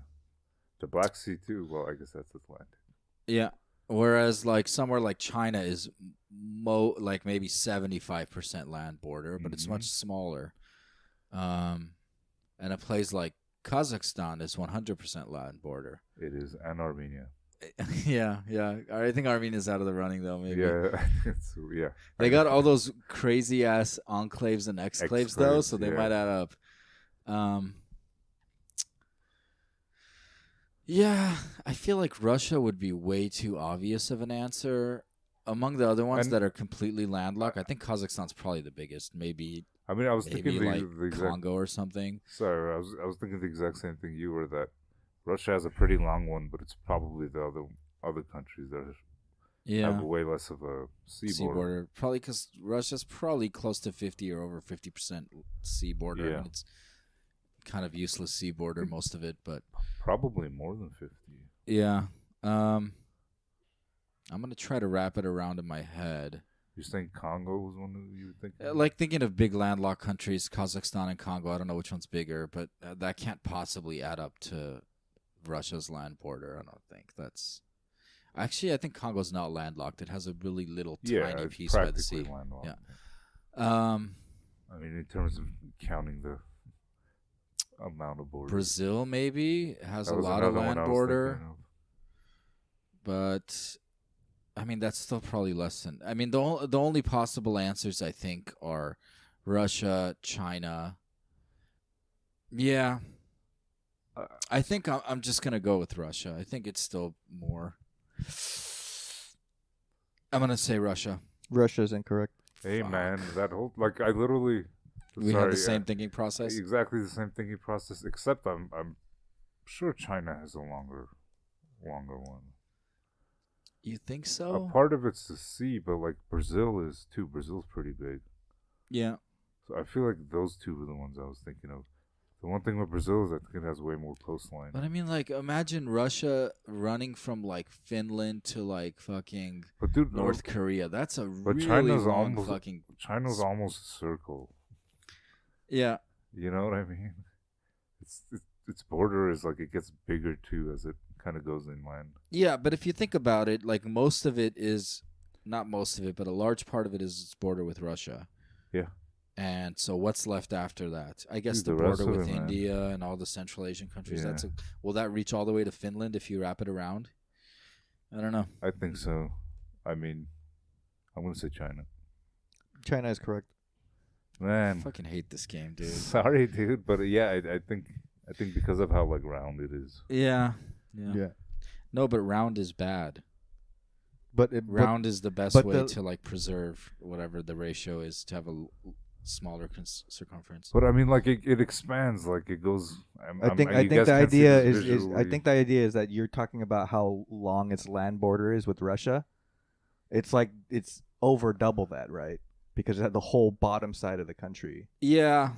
Speaker 1: The Black Sea too. Well, I guess that's Atlantic.
Speaker 2: Whereas like somewhere like China is like maybe 75% land border, but it's
Speaker 1: Mhm.
Speaker 2: much smaller. And a place like Kazakhstan is 100% land border.
Speaker 1: It is, and Armenia.
Speaker 2: yeah. I think Armenia's out of the running though. Maybe.
Speaker 1: Yeah, yeah.
Speaker 2: They got all those crazy ass enclaves and exclaves though, so they
Speaker 1: yeah.
Speaker 2: might add up. Yeah, I feel like Russia would be way too obvious of an answer. Among the other ones
Speaker 1: And-
Speaker 2: that are completely landlocked, I think Kazakhstan's probably the biggest. Maybe
Speaker 1: I mean, I was
Speaker 2: maybe
Speaker 1: thinking
Speaker 2: like
Speaker 1: the exact.
Speaker 2: Congo or something.
Speaker 1: Sorry, I was thinking the exact same thing you were. That Russia has a pretty long one, but it's probably the other countries that
Speaker 2: Yeah,
Speaker 1: have way less of a sea
Speaker 2: sea
Speaker 1: border.
Speaker 2: border. Probably because Russia's probably close to 50 or over 50% sea border. I
Speaker 1: Yeah.
Speaker 2: mean, it's kind of useless sea border, most of it, but.
Speaker 1: Probably more than 50.
Speaker 2: Yeah. I'm going to try to wrap it around in my head.
Speaker 1: You're saying Congo was one that you would think?
Speaker 2: Like thinking of big landlocked countries, Kazakhstan and Congo, I don't know which one's bigger, but that can't possibly add up to Russia's land border, I don't think. That's actually, I think Congo's not landlocked. It has a really little
Speaker 1: yeah,
Speaker 2: tiny
Speaker 1: it's
Speaker 2: piece by the
Speaker 1: practically
Speaker 2: sea.
Speaker 1: landlocked.
Speaker 2: Yeah.
Speaker 1: I mean, in terms of counting the amount of borders.
Speaker 2: Brazil maybe has
Speaker 1: That
Speaker 2: a
Speaker 1: was
Speaker 2: lot of
Speaker 1: another one
Speaker 2: land
Speaker 1: I was
Speaker 2: border,
Speaker 1: thinking of.
Speaker 2: but I mean that's still probably less than. I mean the only possible answers I think are Russia, China. Yeah, I think I'm just gonna go with Russia. I think it's still more. I'm gonna say Russia.
Speaker 3: Russia's incorrect.
Speaker 1: Hey
Speaker 2: Fuck.
Speaker 1: man, that whole like I literally.
Speaker 2: We
Speaker 1: sorry,
Speaker 2: have the same thinking process.
Speaker 1: Exactly the same thinking process, except I'm sure China has a longer one.
Speaker 2: You think
Speaker 1: A
Speaker 2: so?
Speaker 1: part of it's the sea, but like Brazil is too. Brazil's pretty big,
Speaker 2: Yeah.
Speaker 1: so I feel like those two were the ones I was thinking of. The one thing with Brazil is I think it has way more coastline.
Speaker 2: But I mean, like, imagine Russia running from like Finland to like fucking
Speaker 1: But dude,
Speaker 2: North Korea. That's a
Speaker 1: but
Speaker 2: really
Speaker 1: China's
Speaker 2: long
Speaker 1: almost
Speaker 2: fucking.
Speaker 1: China's almost a circle.
Speaker 2: Yeah.
Speaker 1: You know what I mean? Its border is like it gets bigger too as it kind of goes inland.
Speaker 2: Yeah, but if you think about it, like most of it is not most of it, but a large part of it is its border with Russia.
Speaker 1: Yeah.
Speaker 2: And so what's left after that? I guess
Speaker 1: Dude,
Speaker 2: the
Speaker 1: the rest
Speaker 2: border
Speaker 1: of
Speaker 2: with
Speaker 1: it, man.
Speaker 2: India and all the Central Asian countries.
Speaker 1: Yeah.
Speaker 2: Will that reach all the way to Finland if you wrap it around? I don't know.
Speaker 1: I think so. I mean, I'm gonna say China.
Speaker 3: China is correct.
Speaker 2: I
Speaker 1: Man,
Speaker 2: fucking hate this game, dude.
Speaker 1: sorry, dude, but yeah, I think because of how like round it is.
Speaker 2: Yeah. No, but round is bad.
Speaker 3: But
Speaker 2: Round is the best
Speaker 3: but
Speaker 2: way
Speaker 3: the-
Speaker 2: to like preserve whatever the ratio is to have a smaller circumference.
Speaker 1: But I mean, like it expands, like it goes.
Speaker 3: I think
Speaker 1: you guys
Speaker 3: the
Speaker 1: can't see
Speaker 3: idea
Speaker 1: this
Speaker 3: is I
Speaker 1: visually.
Speaker 3: think the idea is that you're talking about how long its land border is with Russia. It's like it's over double that, right? Because it had the whole bottom side of the country.
Speaker 2: Yeah.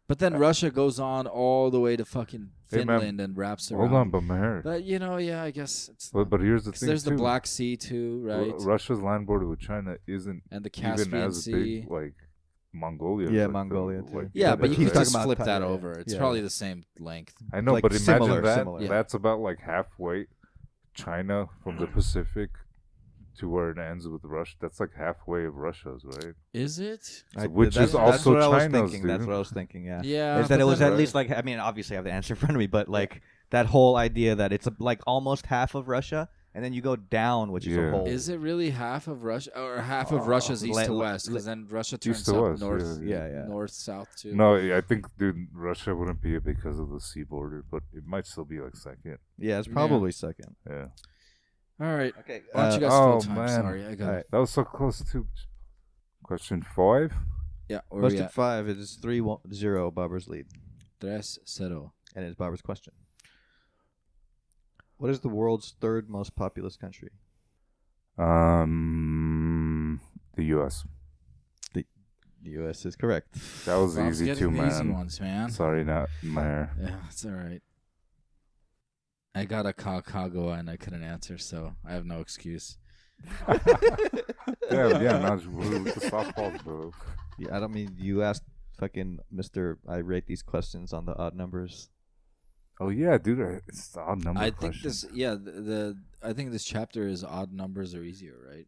Speaker 2: But then Russia goes on all the way to fucking
Speaker 1: Hey, man,
Speaker 2: Finland and wraps around.
Speaker 1: Hold on, but Mher.
Speaker 2: But yeah, I guess it's
Speaker 1: But here's the
Speaker 2: 'cause
Speaker 1: thing
Speaker 2: there's
Speaker 1: too.
Speaker 2: the Black Sea too, right?
Speaker 1: Russia's land border with China isn't
Speaker 2: And the
Speaker 1: even
Speaker 2: Caspian
Speaker 1: as
Speaker 2: Sea.
Speaker 1: big like Mongolia.
Speaker 3: Yeah,
Speaker 1: like,
Speaker 3: Mongolia, too.
Speaker 2: Yeah,
Speaker 3: But
Speaker 2: but you
Speaker 3: he's
Speaker 2: can
Speaker 3: talking
Speaker 2: just
Speaker 3: about
Speaker 2: flip
Speaker 3: Thai-
Speaker 2: that
Speaker 3: yeah,
Speaker 2: over. It's
Speaker 3: yeah.
Speaker 2: probably the same length.
Speaker 1: I know,
Speaker 3: Like
Speaker 1: but imagine
Speaker 3: similar,
Speaker 1: that.
Speaker 3: similar.
Speaker 2: Yeah.
Speaker 1: That's about like halfway China from the Pacific to where it ends with Russia. That's like halfway of Russia's, right?
Speaker 2: Is it?
Speaker 1: So which
Speaker 3: that's,
Speaker 1: is also
Speaker 3: what I was
Speaker 1: China's,
Speaker 3: thinking.
Speaker 1: dude.
Speaker 3: That's what I was thinking. Yeah.
Speaker 2: Yeah.
Speaker 3: Is that
Speaker 2: but
Speaker 3: it was
Speaker 2: then-
Speaker 3: at least like, I mean, obviously I have the answer in front of me, but like that whole idea that it's like almost half of Russia, and then you go down, which is a
Speaker 1: Yeah.
Speaker 3: whole.
Speaker 2: Is it really half of Russia or half of Russia's east to
Speaker 3: le-
Speaker 2: west? Because then Russia turns
Speaker 1: East to
Speaker 2: up
Speaker 1: west,
Speaker 2: north,
Speaker 3: yeah.
Speaker 2: north, south too.
Speaker 1: No, I think, dude, Russia wouldn't be it because of the sea border, but it might still be like second.
Speaker 3: Yeah, it's probably second.
Speaker 1: Yeah,
Speaker 2: All right.
Speaker 3: Okay.
Speaker 2: Why don't you guys
Speaker 1: oh,
Speaker 2: fill time?
Speaker 1: man.
Speaker 2: Sorry, I got.
Speaker 3: All right.
Speaker 1: that was so close to question 5.
Speaker 2: Yeah. Where we
Speaker 3: Question
Speaker 2: at?
Speaker 3: 5 it is 3-0 Bobber's lead,
Speaker 2: 3-0.
Speaker 3: and it's Bobber's question. What is the world's third most populous country?
Speaker 1: The U.S.
Speaker 3: The U.S. is correct.
Speaker 1: That was
Speaker 2: Bob's
Speaker 1: easy
Speaker 2: getting
Speaker 1: too,
Speaker 2: the easy
Speaker 1: man.
Speaker 2: ones, man.
Speaker 1: Sorry, not Mher.
Speaker 2: Yeah, it's all right. I got a Kagawa and I couldn't answer, so I have no excuse.
Speaker 1: Yeah, now with the softballs, bro.
Speaker 3: Yeah, I don't mean you asked fucking Mr. I rate these questions on the odd numbers.
Speaker 1: Oh yeah, dude, it's the odd number
Speaker 2: I think
Speaker 1: question.
Speaker 2: this, yeah, I think this chapter is odd numbers are easier, right?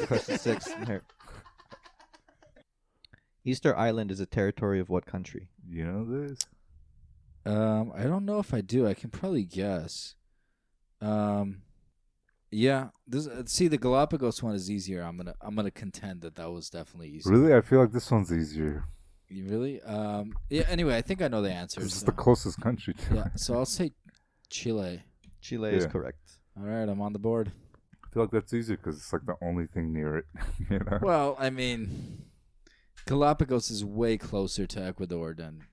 Speaker 3: Question 6. Here. Easter Island is a territory of what country?
Speaker 1: You know this?
Speaker 2: I don't know if I do. I can probably guess. Yeah. This see the Galapagos one is easier. I'm gonna contend that was definitely easier.
Speaker 1: Really, I feel like this one's easier.
Speaker 2: You really? Yeah. Anyway, I think I know the answers.
Speaker 1: This is
Speaker 2: so-
Speaker 1: the closest country to
Speaker 2: yeah.
Speaker 1: it.
Speaker 2: So I'll say Chile.
Speaker 3: Chile is
Speaker 1: Yeah.
Speaker 3: correct.
Speaker 2: All right, I'm on the board.
Speaker 1: I feel like that's easier because it's like the only thing near it. You know?
Speaker 2: Well, I mean, Galapagos is way closer to Ecuador than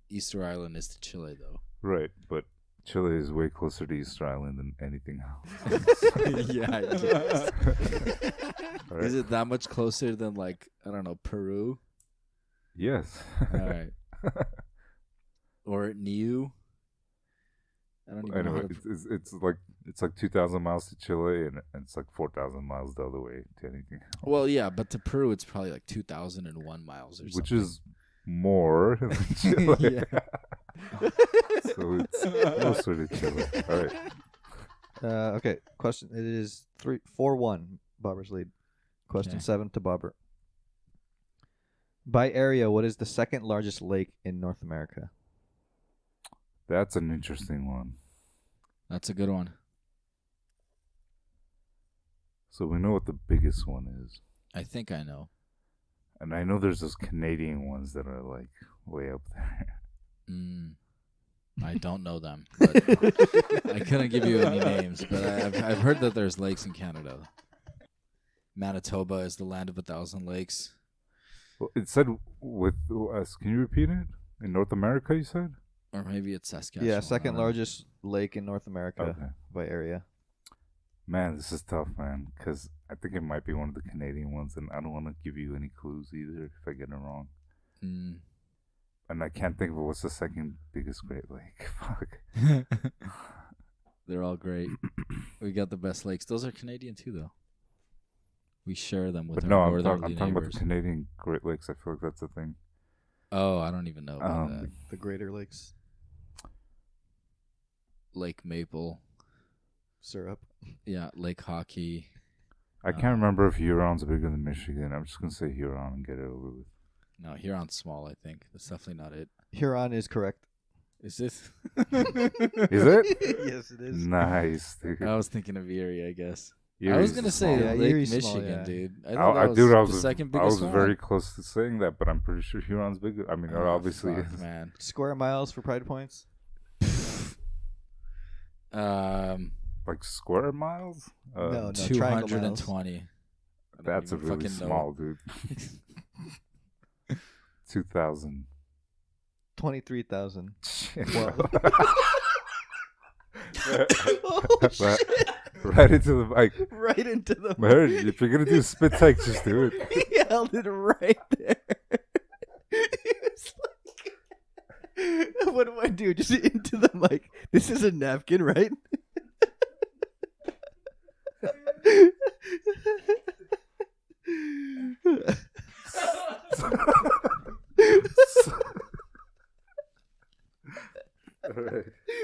Speaker 2: Easter Island is to Chile, though.
Speaker 1: Right, but Chile is way closer to Easter Island than anything else.
Speaker 2: Yeah, I guess.
Speaker 1: All right.
Speaker 2: Is it that much closer than like I don't know Peru?
Speaker 1: Yes.
Speaker 2: All right, or Niu? I don't even know.
Speaker 1: Anyway,
Speaker 2: How to...
Speaker 1: it's like 2,000 miles to Chile and it's like 4,000 miles the other way to anything else.
Speaker 2: Well, yeah, but to Peru it's probably like 2,001 miles or something.
Speaker 1: Which is more than Chile.
Speaker 2: Yeah.
Speaker 1: So it's closer to Chile. All right.
Speaker 3: Okay. Question. It is 4-1 Bobber's lead. Question
Speaker 2: Okay.
Speaker 3: 7 to Bobber. By area, what is the second largest lake in North America?
Speaker 1: That's an interesting one.
Speaker 2: That's a good one.
Speaker 1: So we know what the biggest one is.
Speaker 2: I think I know.
Speaker 1: And I know there's those Canadian ones that are like way up there.
Speaker 2: I don't know them. But I couldn't give you any names, but I've heard that there's lakes in Canada. Manitoba is the land of 1,000 lakes.
Speaker 1: Well, it said with us. Can you repeat it? In North America, you said?
Speaker 2: Or maybe it's Saskatchewan.
Speaker 3: Yeah,
Speaker 2: I
Speaker 3: second
Speaker 2: don't know.
Speaker 3: largest lake in North America
Speaker 1: Okay.
Speaker 3: by area.
Speaker 1: Man, this is tough, man. Because I think it might be one of the Canadian ones, and I don't want to give you any clues either if I get it wrong. And I can't think of what's the second biggest Great Lake. Fuck.
Speaker 2: They're all great. We got the best lakes. Those are Canadian too, though. We share them with
Speaker 1: But
Speaker 2: our
Speaker 1: no, I'm
Speaker 2: northerly
Speaker 1: talking about
Speaker 2: neighbors.
Speaker 1: the Canadian Great Lakes. I feel like that's a thing.
Speaker 2: Oh, I don't even know about that.
Speaker 3: The Greater Lakes
Speaker 2: Lake Maple.
Speaker 3: syrup.
Speaker 2: Yeah, Lake Hockey.
Speaker 1: I can't remember if Huron's bigger than Michigan. I'm just going to say Huron and get it over with.
Speaker 2: No, Huron's small, I think. That's definitely not it.
Speaker 3: Huron is correct.
Speaker 2: Is this?
Speaker 1: Is it?
Speaker 3: Yes, it is.
Speaker 1: Nice, dude.
Speaker 2: I was thinking of Erie, I guess. I
Speaker 1: Erie's
Speaker 2: was going to say
Speaker 1: small.
Speaker 3: Yeah,
Speaker 2: Lake
Speaker 3: Erie's small,
Speaker 2: Michigan,
Speaker 3: yeah.
Speaker 2: dude. I thought that was
Speaker 1: Dude, I
Speaker 2: the
Speaker 1: was
Speaker 2: second
Speaker 1: I
Speaker 2: biggest
Speaker 1: was
Speaker 2: one.
Speaker 1: very close to saying that, but I'm pretty sure Huron's bigger. I mean, it
Speaker 2: Oh,
Speaker 1: obviously
Speaker 2: fuck,
Speaker 1: is.
Speaker 2: man.
Speaker 3: Square miles for pride points.
Speaker 1: Like square miles?
Speaker 3: No, triangle miles.
Speaker 2: 220.
Speaker 1: That's a
Speaker 2: even
Speaker 1: really
Speaker 2: fucking know.
Speaker 1: small, dude. 2,000.
Speaker 3: 23,000.
Speaker 1: Shit,
Speaker 3: Well-
Speaker 1: bro.
Speaker 3: Oh,
Speaker 1: Right-
Speaker 3: shit.
Speaker 1: right into the mic.
Speaker 3: Right into the
Speaker 1: Mher, if you're gonna do a spit take, just do it.
Speaker 3: He held it right there. He was like, what do I do? Just into the mic. This is a napkin, right?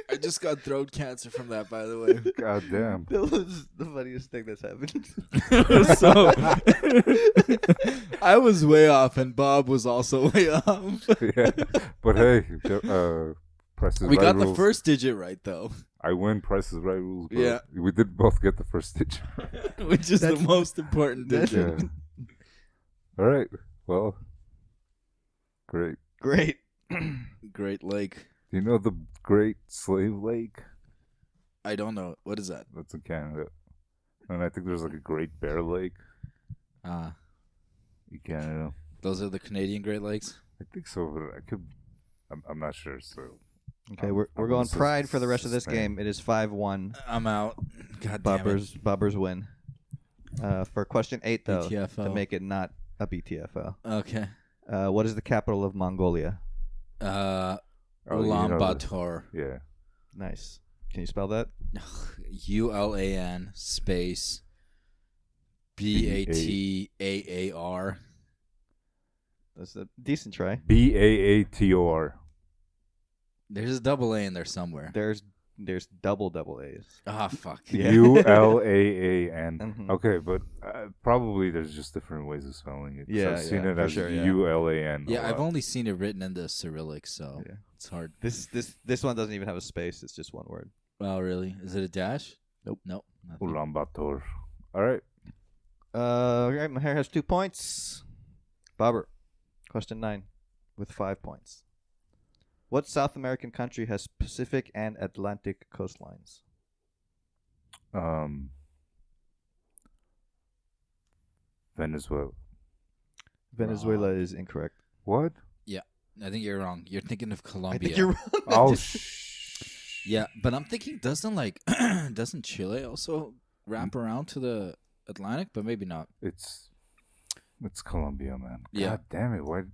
Speaker 2: I just got throat cancer from that, by the way.
Speaker 1: God damn.
Speaker 3: That was the funniest thing that's happened.
Speaker 2: So I was way off, and Bob was also way off.
Speaker 1: Yeah. But hey, Price is
Speaker 2: We
Speaker 1: Right
Speaker 2: got
Speaker 1: rules.
Speaker 2: the first digit right, though,
Speaker 1: I win Price is Right rules, bro.
Speaker 2: Yeah.
Speaker 1: We did both get the first digit.
Speaker 2: which is the
Speaker 3: That's-
Speaker 2: most important
Speaker 3: that's-
Speaker 2: digit.
Speaker 1: Yeah. All right. Well, great.
Speaker 3: Great.
Speaker 2: Great Lake.
Speaker 1: Do you know the Great Slave Lake?
Speaker 2: I don't know. What is that?
Speaker 1: That's in Canada. And I think there's like a Great Bear Lake
Speaker 2: Ah,
Speaker 1: in Canada.
Speaker 2: those are the Canadian Great Lakes.
Speaker 1: I think so, but I could. I'm not sure. So
Speaker 3: Okay,
Speaker 1: I'm
Speaker 3: we're
Speaker 1: gonna
Speaker 3: going pride for the rest of this
Speaker 1: sustain.
Speaker 3: game. It is 5-1.
Speaker 2: I'm out. God damn it.
Speaker 3: Bobbers win. For question 8, though,
Speaker 2: BTFO.
Speaker 3: to make it not a BTFO.
Speaker 2: Okay.
Speaker 3: What is the capital of Mongolia?
Speaker 1: Oh, you know
Speaker 2: Ulaanbaatar.
Speaker 1: yeah.
Speaker 3: Nice. Can you spell that?
Speaker 2: ULAN space BATAAR.
Speaker 3: That's a decent try.
Speaker 1: BAATOR.
Speaker 2: There's a double A in there somewhere.
Speaker 3: There's double A's.
Speaker 2: Ah, fuck.
Speaker 3: Yeah.
Speaker 1: ULAAN.
Speaker 3: Mhm.
Speaker 1: Okay, but probably there's just different ways of spelling it. 'Cause
Speaker 3: Yeah,
Speaker 1: I've seen
Speaker 3: yeah,
Speaker 1: it
Speaker 3: for
Speaker 1: as
Speaker 3: sure, yeah.
Speaker 1: ULAN. a
Speaker 2: Yeah, I've
Speaker 1: lot.
Speaker 2: only seen it written in the Cyrillic, so
Speaker 3: Yeah.
Speaker 2: it's hard.
Speaker 3: This one doesn't even have a space. It's just one word.
Speaker 2: Oh, really? Is it a dash?
Speaker 3: Nope.
Speaker 2: Nope. Nothing.
Speaker 1: Ulaanbaatar. All right.
Speaker 3: All right, my hair has 2 points. Bobber, question 9 with 5 points. What South American country has Pacific and Atlantic coastlines?
Speaker 1: Venezuela.
Speaker 3: Venezuela is incorrect.
Speaker 1: What?
Speaker 2: I think you're wrong. You're thinking of Colombia.
Speaker 3: I think you're wrong.
Speaker 1: Oh,
Speaker 2: Yeah, but I'm thinking doesn't Chile also wrap around to the Atlantic? But maybe not.
Speaker 1: It's Colombia, man.
Speaker 2: Yeah.
Speaker 1: God damn it! Why?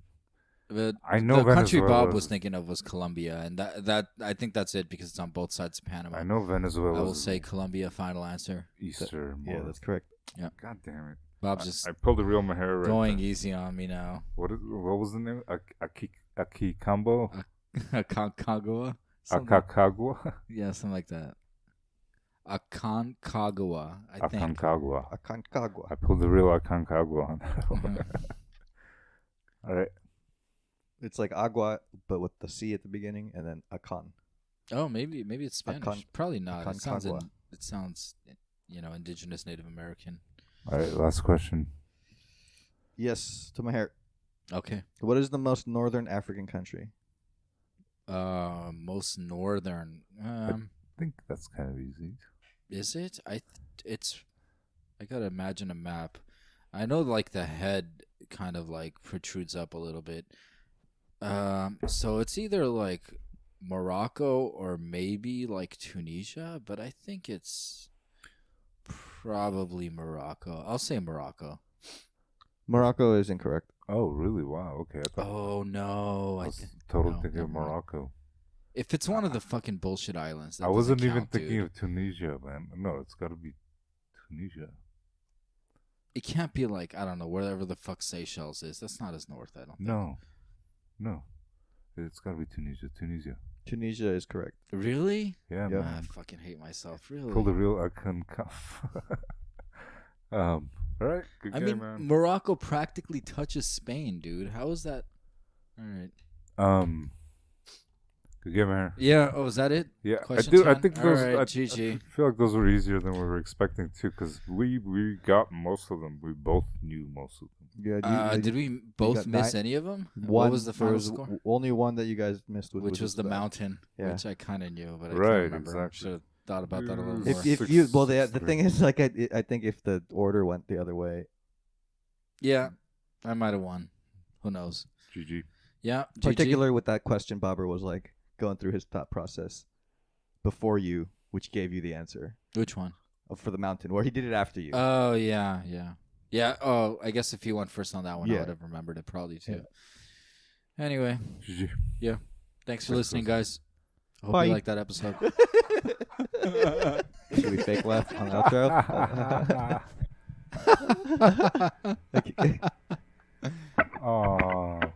Speaker 2: But
Speaker 1: I know
Speaker 2: the country
Speaker 1: Venezuela
Speaker 2: Bob was
Speaker 1: is-
Speaker 2: thinking of was Colombia, and that I think that's it because it's on both sides of Panama.
Speaker 1: I know Venezuela.
Speaker 2: I will say Colombia. Final answer.
Speaker 1: Easter.
Speaker 3: Yeah,
Speaker 1: more.
Speaker 3: that's correct.
Speaker 1: God damn it!
Speaker 2: Bob's just
Speaker 1: I pulled the real Mher right
Speaker 2: going
Speaker 1: there.
Speaker 2: easy on me now.
Speaker 1: What was the name? Akicambo?
Speaker 2: Aconcagua.
Speaker 1: Akakagua?
Speaker 2: Yeah, something like that. Aconcagua, I think.
Speaker 1: Aconcagua.
Speaker 3: Aconcagua.
Speaker 1: I pulled the real Aconcagua on that one. All right.
Speaker 3: It's like agua, but with the C at the beginning, and then acon.
Speaker 2: Oh, maybe it's Spanish.
Speaker 3: Acon-
Speaker 2: Probably not. It sounds
Speaker 3: Aconcagua.
Speaker 2: it sounds indigenous Native American.
Speaker 1: All right. Last question.
Speaker 3: Yes, to my hair.
Speaker 2: Okay.
Speaker 3: What is the most northern African country?
Speaker 2: Most northern.
Speaker 1: I think that's kind of easy.
Speaker 2: Is it? I gotta imagine a map. I know like the head kind of like protrudes up a little bit. So it's either like Morocco or maybe like Tunisia, but I think it's probably Morocco. I'll say Morocco.
Speaker 3: Morocco is incorrect.
Speaker 1: Oh, really? Wow. Okay. I thought
Speaker 2: Oh no!
Speaker 1: I was totally
Speaker 2: no,
Speaker 1: thinking of
Speaker 2: never mind.
Speaker 1: Morocco.
Speaker 2: If it's one of the fucking bullshit islands, that
Speaker 1: I wasn't
Speaker 2: doesn't
Speaker 1: even
Speaker 2: count,
Speaker 1: thinking
Speaker 2: dude.
Speaker 1: of Tunisia, man. No, it's got to be Tunisia.
Speaker 2: It can't be like, I don't know, wherever the fuck Seychelles is. That's not as north, I don't think.
Speaker 1: No. It's got to be Tunisia. Tunisia.
Speaker 3: Tunisia is correct.
Speaker 2: Really?
Speaker 1: Yeah,
Speaker 3: Yep.
Speaker 1: man.
Speaker 2: I fucking hate myself. Really?
Speaker 1: Pull the real Akon. All right. Good
Speaker 2: I
Speaker 1: game,
Speaker 2: mean,
Speaker 1: man.
Speaker 2: Morocco practically touches Spain, dude. How is that? All right.
Speaker 1: Good game, man.
Speaker 2: Yeah. Oh, is that it?
Speaker 1: Yeah,
Speaker 2: Question
Speaker 1: I do. I
Speaker 2: 10?
Speaker 1: think
Speaker 2: All
Speaker 1: those.
Speaker 2: right,
Speaker 1: I
Speaker 2: GG.
Speaker 1: feel like those were easier than we were expecting too, because we got most of them. We both knew most of them.
Speaker 3: Yeah.
Speaker 2: Did we both
Speaker 3: got
Speaker 2: miss
Speaker 3: 9.
Speaker 2: any of them?
Speaker 3: One,
Speaker 2: What was the
Speaker 3: there
Speaker 2: final
Speaker 3: was
Speaker 2: score?
Speaker 3: only one that you guys missed,
Speaker 2: Which was the mountain,
Speaker 3: Yeah.
Speaker 2: which I kind of knew, but I
Speaker 1: Right,
Speaker 2: can't remember.
Speaker 1: exactly.
Speaker 2: I should have thought about that a little
Speaker 1: If-
Speaker 2: more.
Speaker 3: If you the thing is like I think if the order went the other way,
Speaker 2: Yeah, I might have won. Who knows?
Speaker 1: GG.
Speaker 2: Yeah, GG.
Speaker 3: particular with that question, Bobber was like going through his thought process before you, which gave you the answer
Speaker 2: Which one?
Speaker 3: for the mountain, where he did it after you.
Speaker 2: Oh, yeah. Oh, I guess if you went first on that one, I
Speaker 3: Yeah.
Speaker 2: would have remembered it probably too. Anyway,
Speaker 1: GG.
Speaker 2: thanks for listening, guys. I hope
Speaker 3: Bye.
Speaker 2: you liked that episode.
Speaker 3: Should we fake laugh on the outro? Okay.
Speaker 1: Aww.